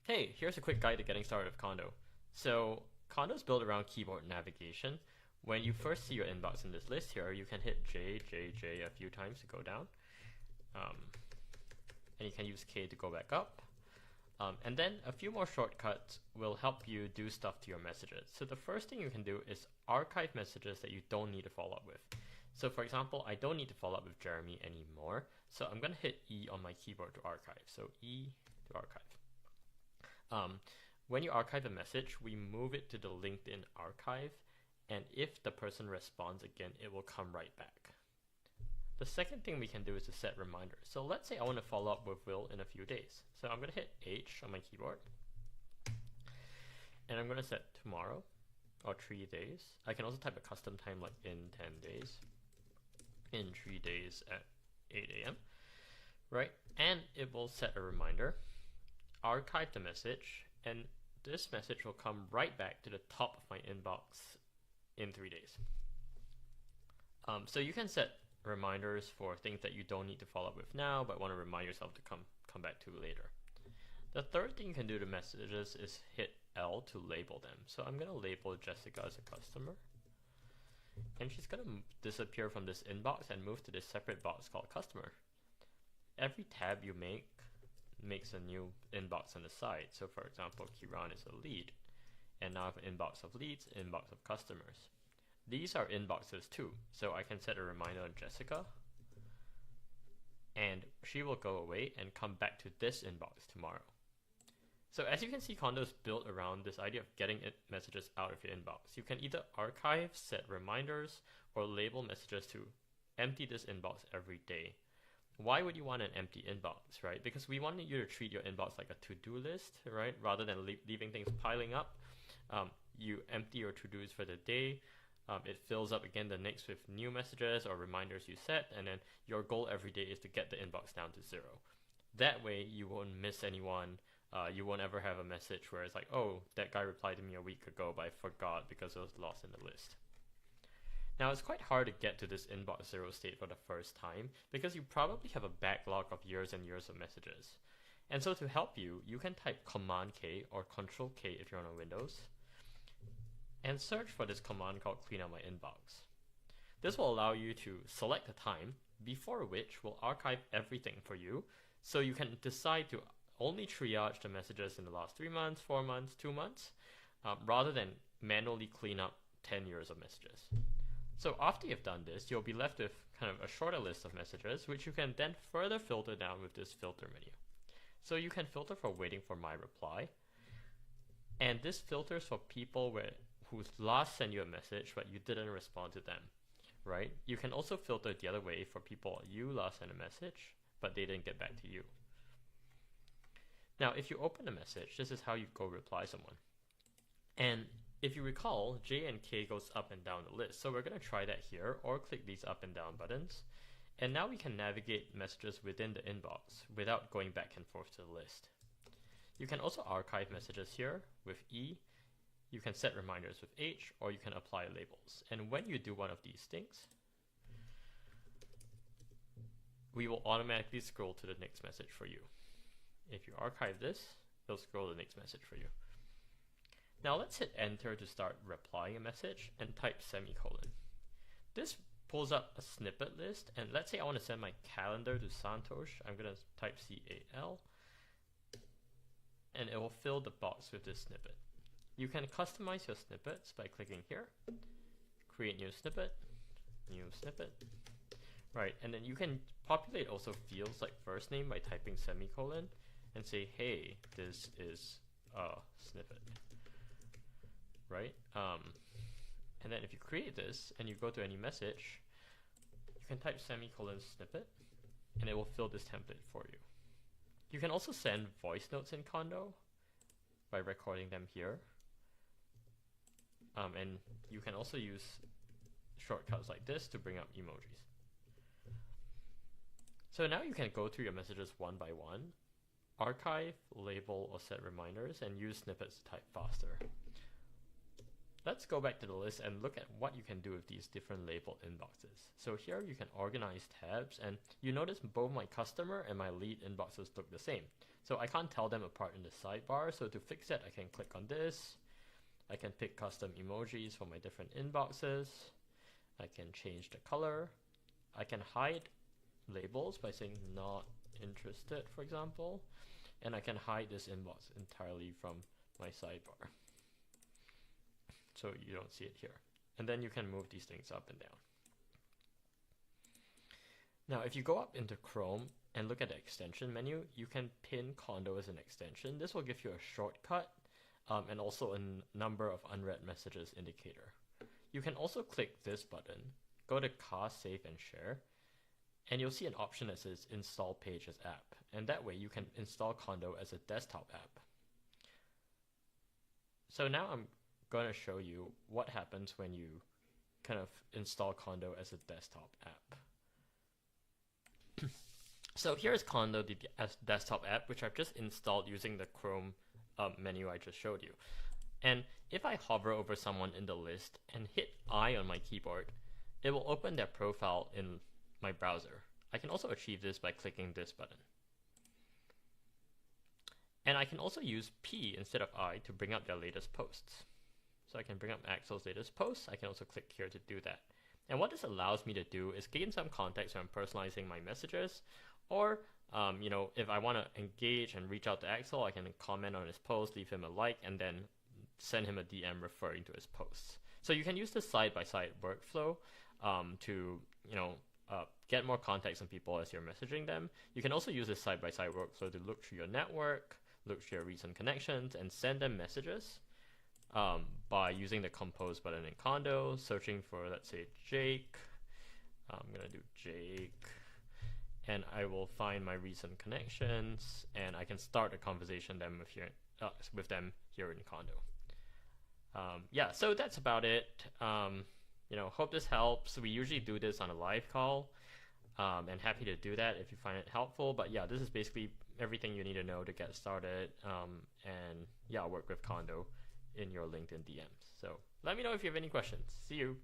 Hey, here's a quick guide to getting started with Kondo. So, Kondo is built around keyboard navigation. When you first see your inbox in this list here, you can hit J, J, J a few times to go down. And you can use K to go back up. And then a few more shortcuts will help you do stuff to your messages. So the first thing you can do is archive messages that you don't need to follow up with. So for example, I don't need to follow up with Jeremy anymore. So I'm going to hit E on my keyboard to archive. So E to archive. When you archive a message, we move it to the LinkedIn archive, and if the person responds again, it will come right back. The second thing we can do is to set reminders. So let's say I want to follow up with Will in a few days. So I'm going to hit H on my keyboard, and I'm going to set tomorrow or 3 days. I can also type a custom time like in 10 days, in 3 days at 8 a.m. Right? And it will set a reminder, archive the message, and this message will come right back to the top of my inbox in 3 days. So you can set reminders for things that you don't need to follow up with now, but want to remind yourself to come back to later. The third thing you can do to messages is hit L to label them. So I'm going to label Jessica as a customer, and she's going to disappear from this inbox and move to this separate box called customer. Every tab you makes a new inbox on the side. So for example, Kiran is a lead, and now I have an inbox of leads, inbox of customers. These are inboxes too, so I can set a reminder on Jessica, and she will go away and come back to this inbox tomorrow. So as you can see, Kondo is built around this idea of getting messages out of your inbox. You can either archive, set reminders, or label messages to empty this inbox every day. Why would you want an empty inbox, right? Because we want you to treat your inbox like a to-do list, right? Rather than leaving things piling up. You empty your to-dos for the day. It fills up again the next with new messages or reminders you set, and then your goal every day is to get the inbox down to 0. That way you won't miss anyone. You won't ever have a message where it's like, oh, that guy replied to me a week ago, but I forgot because it was lost in the list. Now, it's quite hard to get to this inbox 0 state for the first time because you probably have a backlog of years and years of messages. And so to help you, you can type Command K or Control K if you're on a Windows, and search for this command called clean out my inbox. This will allow you to select a time before which will archive everything for you, so you can decide to only triage the messages in the last 3 months, 4 months, 2 months, rather than manually clean up 10 years of messages. So after you've done this, you'll be left with kind of a shorter list of messages, which you can then further filter down with this filter menu. So you can filter for waiting for my reply, and this filters for people who last sent you a message but you didn't respond to them, right? You can also filter the other way for people you last sent a message but they didn't get back to you. Now, if you open a message, this is how you go reply someone. And if you recall, J and K goes up and down the list. So we're going to try that here, or click these up and down buttons. And now we can navigate messages within the inbox without going back and forth to the list. You can also archive messages here with E. You can set reminders with H, or you can apply labels. And when you do one of these things, we will automatically scroll to the next message for you. If you archive this, it'll scroll to the next message for you. Now let's hit enter to start replying a message and type semicolon. This pulls up a snippet list, and let's say I want to send my calendar to Santosh. I'm going to type CAL, and it will fill the box with this snippet. You can customize your snippets by clicking here, create new snippet, right? And then you can populate also fields like first name by typing semicolon and say, hey, this is a snippet, right? And then if you create this and you go to any message, you can type semicolon snippet and it will fill this template for you. You can also send voice notes in Kondo by recording them here. And you can also use shortcuts like this to bring up emojis. So now you can go through your messages one by one, archive, label, or set reminders, and use snippets to type faster. let's go back to the list and look at what you can do with these different labeled inboxes. So here you can organize tabs, and you notice both my customer and my lead inboxes look the same. So I can't tell them apart in the sidebar. So to fix it, I can click on this. I can pick custom emojis for my different inboxes. I can change the color. I can hide labels by saying not interested, for example. And I can hide this inbox entirely from my sidebar, so you don't see it here. And then you can move these things up and down. Now, if you go up into Chrome and look at the extension menu, you can pin Kondo as an extension. This will give you a shortcut and also a number of unread messages indicator. You can also click this button, go to Cast, Save, and Share, and you'll see an option that says Install Page as App. And that way you can install Kondo as a desktop app. So now I'm going to show you what happens when you kind of install Kondo as a desktop app. So here's Kondo, the desktop app, which I've just installed using the Chrome menu I just showed you. And if I hover over someone in the list and hit I on my keyboard, it will open their profile in my browser. I can also achieve this by clicking this button. And I can also use P instead of I to bring up their latest posts. So I can bring up Axel's latest posts. I can also click here to do that. And what this allows me to do is gain some context when I'm personalizing my messages, or if I want to engage and reach out to Axel, I can comment on his post, leave him a like, and then send him a DM referring to his posts. So you can use this side-by-side workflow to get more context on people as you're messaging them. You can also use this side-by-side workflow to look through your network, look through your recent connections, and send them messages by using the compose button in Kondo, searching for, let's say, Jake. I'm going to do Jake. And I will find my recent connections, and I can start a conversation with them here in Kondo. Yeah, so that's about it. Hope this helps. We usually do this on a live call, and happy to do that if you find it helpful. But yeah, this is basically everything you need to know to get started. And yeah, work with Kondo in your LinkedIn DMs. So let me know if you have any questions. See you.